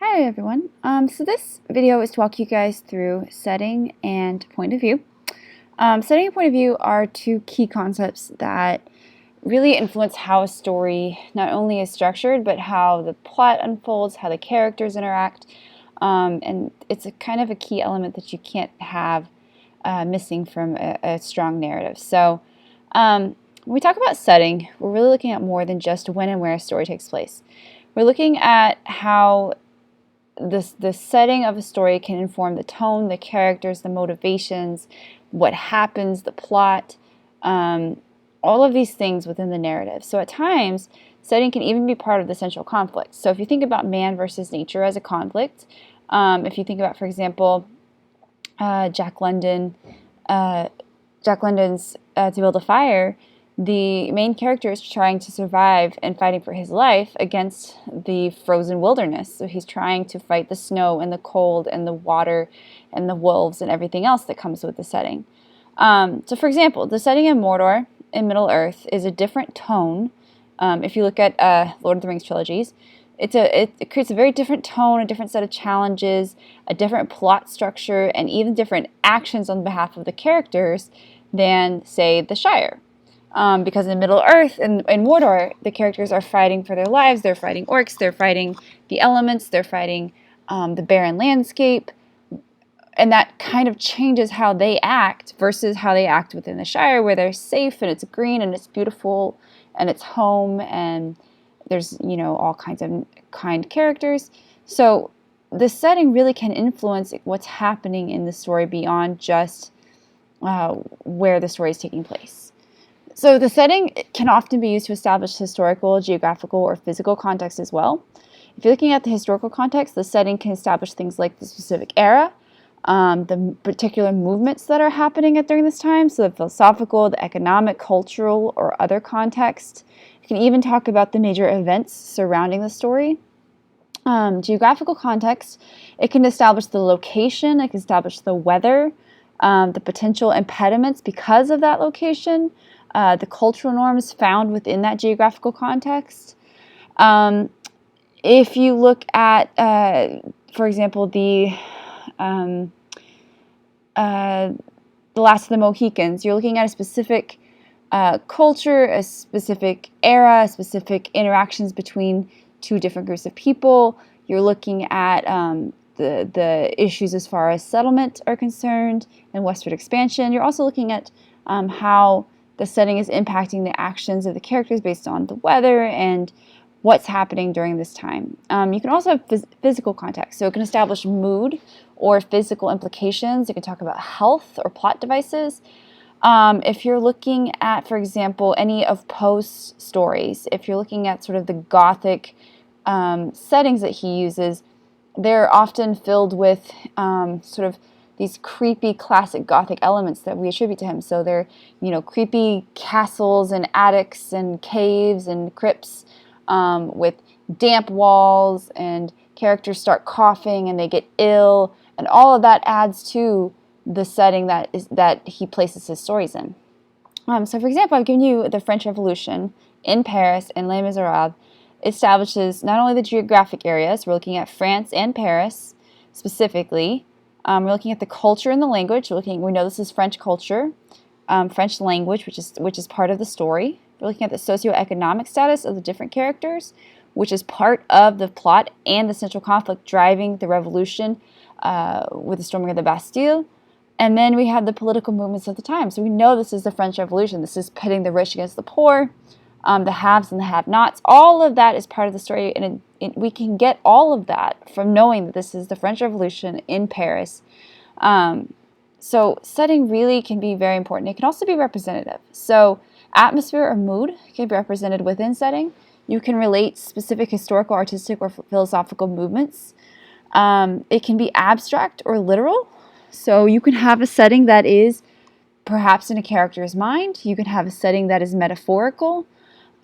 Hi everyone. So this video is to walk you guys through setting and point of view. Setting and point of view are two key concepts that really influence how a story not only is structured, but how the plot unfolds, how the characters interact, and it's a kind of a key element that you can't have missing from a strong narrative. So when we talk about setting, we're really looking at more than just when and where a story takes place. We're looking at how the setting of a story can inform the tone, the characters, the motivations, what happens, the plot, all of these things within the narrative. So at times, setting can even be part of the central conflict. So if you think about man versus nature as a conflict, if you think about, for example, Jack London's To Build a Fire, the main character is trying to survive and fighting for his life against the frozen wilderness. So he's trying to fight the snow and the cold and the water and the wolves and everything else that comes with the setting. So for example, the setting in Mordor in Middle-earth is a different tone. If you look at Lord of the Rings trilogies, it creates a very different tone, a different set of challenges, a different plot structure, and even different actions on behalf of the characters than, say, the Shire. Because in Middle-earth, in Mordor, the characters are fighting for their lives. They're fighting orcs, they're fighting the elements, they're fighting the barren landscape. And that kind of changes how they act versus how they act within the Shire, where they're safe and it's green and it's beautiful and it's home and there's, all kinds of kind characters. So the setting really can influence what's happening in the story beyond just where the story is taking place. So the setting can often be used to establish historical, geographical, or physical context as well. If you're looking at the historical context, the setting can establish things like the specific era, the particular movements that are happening during this time, so the philosophical, the economic, cultural, or other context. You can even talk about the major events surrounding the story. Geographical context, it can establish the location, it can establish the weather, the potential impediments because of that location, the cultural norms found within that geographical context. If you look at, for example, the Last of the Mohicans, you're looking at a specific culture, a specific era, specific interactions between two different groups of people. You're looking at the issues as far as settlement are concerned and westward expansion. You're also looking at how the setting is impacting the actions of the characters based on the weather and what's happening during this time. You can also have physical context. So it can establish mood or physical implications. It can talk about health or plot devices. If you're looking at, for example, any of Poe's stories, if you're looking at sort of the Gothic settings that he uses, they're often filled with sort of these creepy classic Gothic elements that we attribute to him. So they're, creepy castles and attics and caves and crypts with damp walls, and characters start coughing and they get ill, and all of that adds to the setting that he places his stories in. So for example, I've given you the French Revolution in Paris and Les Miserables. It establishes not only the geographic areas, we're looking at France and Paris specifically. We're looking at the culture and the language. We know this is French culture, French language, which is part of the story. We're looking at the socioeconomic status of the different characters, which is part of the plot and the central conflict driving the revolution with the storming of the Bastille. And then we have the political movements of the time. So we know this is the French Revolution. This is pitting the rich against the poor, the haves and the have-nots. All of that is part of the story, and we can get all of that from knowing that this is the French Revolution in Paris. So setting really can be very important. It can also be representative. So atmosphere or mood can be represented within setting. You can relate specific historical, artistic, or philosophical movements. It can be abstract or literal. So you can have a setting that is perhaps in a character's mind. You can have a setting that is metaphorical.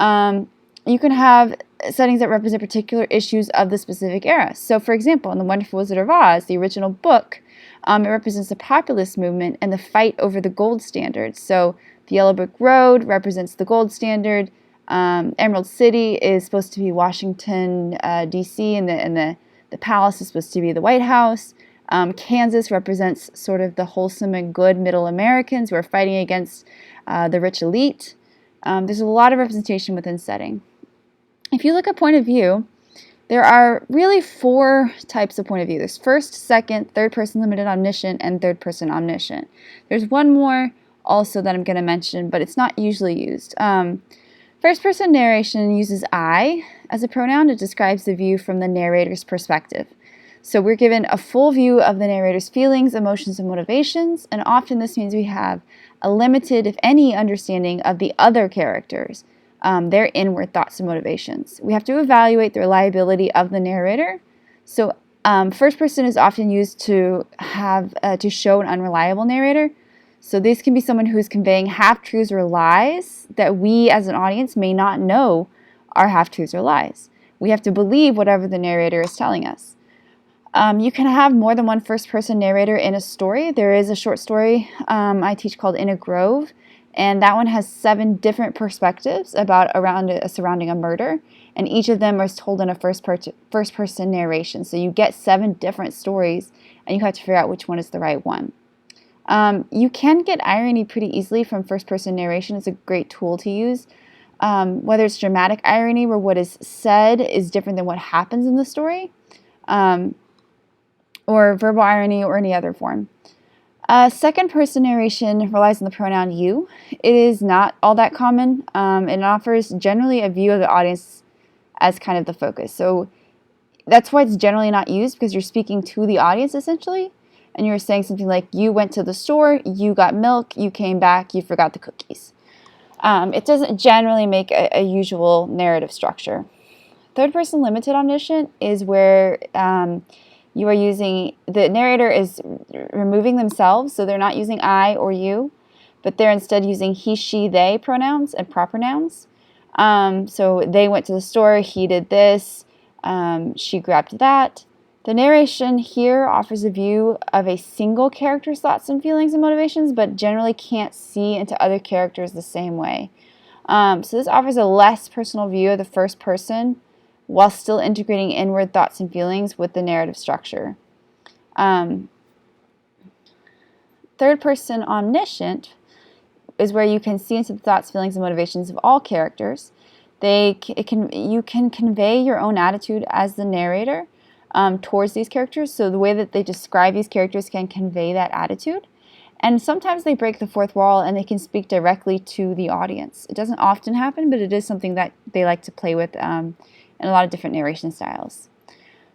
You can have settings that represent particular issues of the specific era. So, for example, in The Wonderful Wizard of Oz, the original book, it represents the populist movement and the fight over the gold standard. So, the Yellow Brick Road represents the gold standard. Emerald City is supposed to be Washington, D.C., and the The palace is supposed to be the White House. Kansas represents sort of the wholesome and good middle Americans who are fighting against the rich elite. There's a lot of representation within setting. If you look at point of view, there are really 4 types of point of view. There's first, second, third person limited omniscient, and third person omniscient. There's one more also that I'm going to mention, but it's not usually used. First person narration uses I as a pronoun. It describes the view from the narrator's perspective. So we're given a full view of the narrator's feelings, emotions, and motivations, and often this means we have a limited, if any, understanding of the other characters, their inward thoughts and motivations. We have to evaluate the reliability of the narrator. So first person is often used to have to show an unreliable narrator. So this can be someone who is conveying half-truths or lies that we as an audience may not know are half-truths or lies. We have to believe whatever the narrator is telling us. You can have more than one first-person narrator in a story. There is a short story I teach called In a Grove, and that one has 7 different perspectives surrounding a murder, and each of them is told in a first-person narration. So you get 7 different stories, and you have to figure out which one is the right one. You can get irony pretty easily from first-person narration. It's a great tool to use. Whether it's dramatic irony, where what is said is different than what happens in the story, or verbal irony, or any other form. Second-person narration relies on the pronoun you. It is not all that common. It offers generally a view of the audience as kind of the focus. So that's why it's generally not used, because you're speaking to the audience essentially, and you're saying something like, you went to the store, you got milk, you came back, you forgot the cookies. It doesn't generally make a usual narrative structure. Third-person limited omniscient is where you are using, the narrator is removing themselves, so they're not using I or you, but they're instead using he, she, they pronouns and proper nouns. So they went to the store, he did this, she grabbed that. The narration here offers a view of a single character's thoughts and feelings and motivations, but generally can't see into other characters the same way. So this offers a less personal view of the first person, while still integrating inward thoughts and feelings with the narrative structure. Third-person omniscient is where you can see into the thoughts, feelings, and motivations of all characters. You can convey your own attitude as the narrator towards these characters, so the way that they describe these characters can convey that attitude. And sometimes they break the fourth wall and they can speak directly to the audience. It doesn't often happen, but it is something that they like to play with in a lot of different narration styles.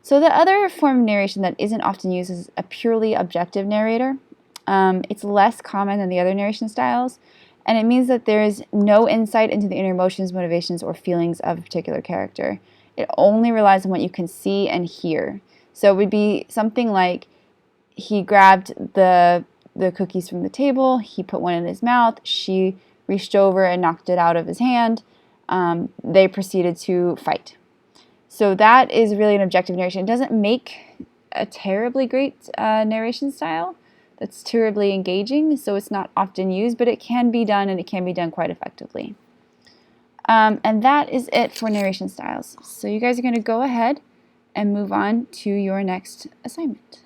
So the other form of narration that isn't often used is a purely objective narrator. It's less common than the other narration styles, and it means that there is no insight into the inner emotions, motivations, or feelings of a particular character. It only relies on what you can see and hear. So it would be something like, he grabbed the cookies from the table, he put one in his mouth, she reached over and knocked it out of his hand, they proceeded to fight. So that is really an objective narration. It doesn't make a terribly great narration style that's terribly engaging, so it's not often used, but it can be done, and it can be done quite effectively. And that is it for narration styles. So you guys are going to go ahead and move on to your next assignment.